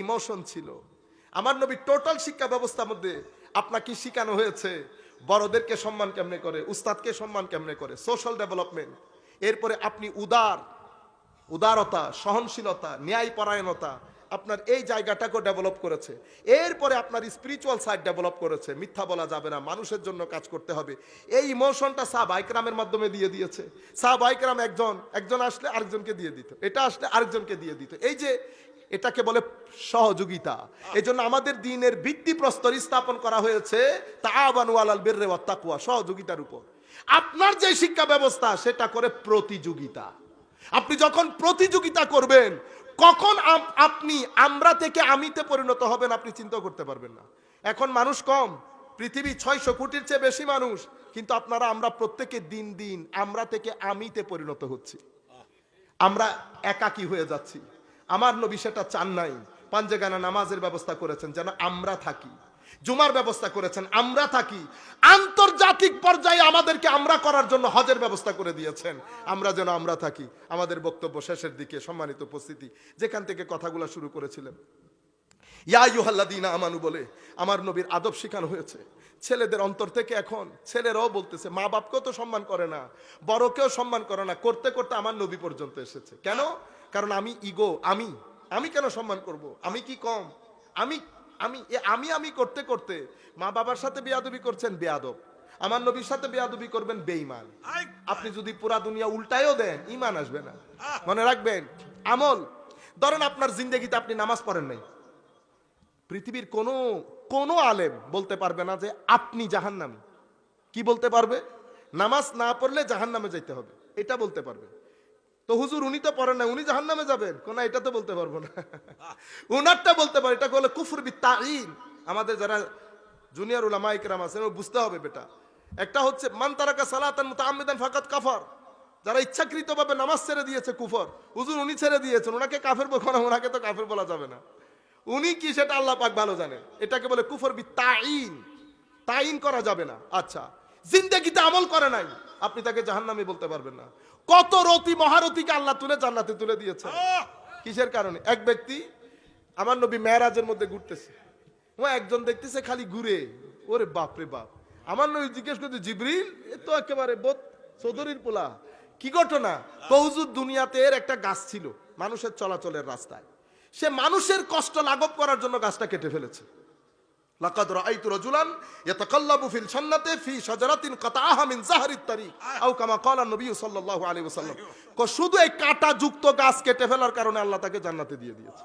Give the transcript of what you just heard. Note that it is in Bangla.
ইমোশন ছিল। আমার নবী টোটাল শিক্ষা ব্যবস্থার মধ্যে আপনাকে শিখানো হয়েছে বড়দেরকে সম্মান কেমনে করে, উস্তাদকে সম্মান কেমনে করে, সোশ্যাল ডেভেলপমেন্ট। এরপরে আপনি উদারতা, সহনশীলতা, ন্যায়পরায়ণতা, আপনার এই জায়গাটাকেও ডেভেলপ করেছে। এরপরে আপনার স্পিরিচুয়াল সাইড ডেভেলপ করেছে। মিথ্যা বলা যাবে না, মানুষের জন্য কাজ করতে হবে। এই ইমোশনটা সাহাবায়ে কেরামের মাধ্যমে দিয়ে দিয়েছে। সাহাবায়ে কেরাম একজন আসলে আরেকজনকে দিয়ে দিত, এটা আসলে আরেকজনকে দিয়ে দিত। এই যে এটাকে বলে সহযোগিতা। এই জন্য আমাদের দ্বীনের ভিত্তিপ্রস্তর স্থাপন করা হয়েছে তাআওয়ানু আলাল বিররি ওয়াত তাকওয়া, সহযোগিতার উপর। আপনার যে শিক্ষা ব্যবস্থা সেটা করে প্রতিযোগিতা। আপনি যখন প্রতিযোগিতা করবেন, কখন আপনি আমরা থেকে আমিতে পরিণত হবেন আপনি চিন্তা করতে পারবেন না। এখন মানুষ কম, পৃথিবী 600 কোটির চেয়ে বেশি মানুষ, কিন্তু আমরা প্রত্যেকে দিন দিন আমরা থেকে আমিতে পরিণত হচ্ছি। আমরা একাকী হয়ে যাচ্ছি। আমার নবী সেটা চান নাই। পাঞ্জেগানা নামাজের ব্যবস্থা করেছেন যেন আমরা থাকি, জুমার ব্যবস্থা করেছেন আমরা থাকি, আন্তর্জাতিক পর্যায়ে আমাদেরকে আমরা করার জন্য হজের ব্যবস্থা করে দিয়েছেন আমরা যেন আমরা থাকি। আমাদের বক্তব্য শেষের দিকে সম্মানিত উপস্থিতি, যেখান থেকে কথাগুলো শুরু করেছিলেন, ইয়া আইয়ুহাল্লাযীনা আমানু বলে আমার নবীর আদব শেখানো হয়েছে। ছেলেদের অন্তর থেকে এখন ছেলেরাও বলতেছে মা বাপকেও তো সম্মান করে না, বড়কেও সম্মান করে না, করতে করতে আমার নবী পর্যন্ত এসেছে। কেন? কারণ আমি ইগো, আমি কেন সম্মান করব? আমি কি কম? আমি করতে করতে মা বাবার সাথে বেয়াদবি করছেন, বেয়াদব। আমার নবীর সাথে বেয়াদবি করবেন, বেঈমান। আপনি যদি পুরা দুনিয়া উল্টায়ও দেন, ঈমান আসবে না। মনে রাখবেন, আমল। ধরেন আপনার জিন্দেগিতে আপনি নামাজ পড়েন নাই, পৃথিবীর কোনো আলেম বলতে পারবে না যে আপনি জাহান্নামী। কি বলতে পারবে? নামাজ না পড়লে জাহান্নামে যেতে হবে, এটা বলতে পারবে। তো হুজুর উনি তো পড়েন না, উনি জাহান্নামে যাবেন কোন, এটা তো বলতে পারবো না। উনারটা বলতে পারে, এটা বলে কুফর বিত্তাইন। আমাদের যারা জুনিয়র উলামা ইকরাম আছেন বুঝতে হবে বেটা। একটা হচ্ছে মান তারাকা সালাতান মুতাআম্মিদান ফাকাত কাফার, যারা ইচ্ছাকৃতভাবে নামাজ ছেড়ে দিয়েছে কুফর। হুজুর উনি ছেড়ে দিয়েছেন, ওনাকে কাফের বলবো না, ওনাকে তো কাফের বলা যাবে না। উনি কি সেটা আল্লাহ পাক ভালো জানেন। এটাকে বলে কুফর বিত্তাইন, তাইন করা যাবে না। আচ্ছা, জিন্দেগিতে আমল করে নাই, আপনি তাকে জাহান্নামী বলতে পারবেন না। কত রতি মহারতিকে আল্লাহ তুলে জান্নাতে তুলে দিয়েছে। কিসের কারণে? এক ব্যক্তি আমার নবী মেরাজের মধ্যে ঘুরতেছে, ও একজন দেখতেছে খালি ঘুরে, ওরে বাপ রে বাপ। আমার নবী জিজ্ঞেস করতে, জিবরিল এ তো একেবারে বোধ চৌধুরীর পোলা, কি ঘটনা? হুজুর দুনিয়াতে এর একটা গাছ ছিল মানুষের চলাচলের রাস্তায়, সে মানুষের কষ্ট লাঘব করার জন্য গাছটা কেটে ফেলেছে। লাকাদ রাআইতু রাজুলান ইয়াতাকাল্লাবু ফিল জান্নাতি ফি শাজারাতিন কাতাআহা মিন যাহরিত তারিক আও কামা ক্বালা নবী সাল্লাল্লাহু আলাইহি ওয়াসাল্লাম। শুধু এই কাঁটা যুক্ত গাছ কেটে ফেলার কারণে আল্লাহ তাকে জান্নাতে দিয়ে দিয়েছে।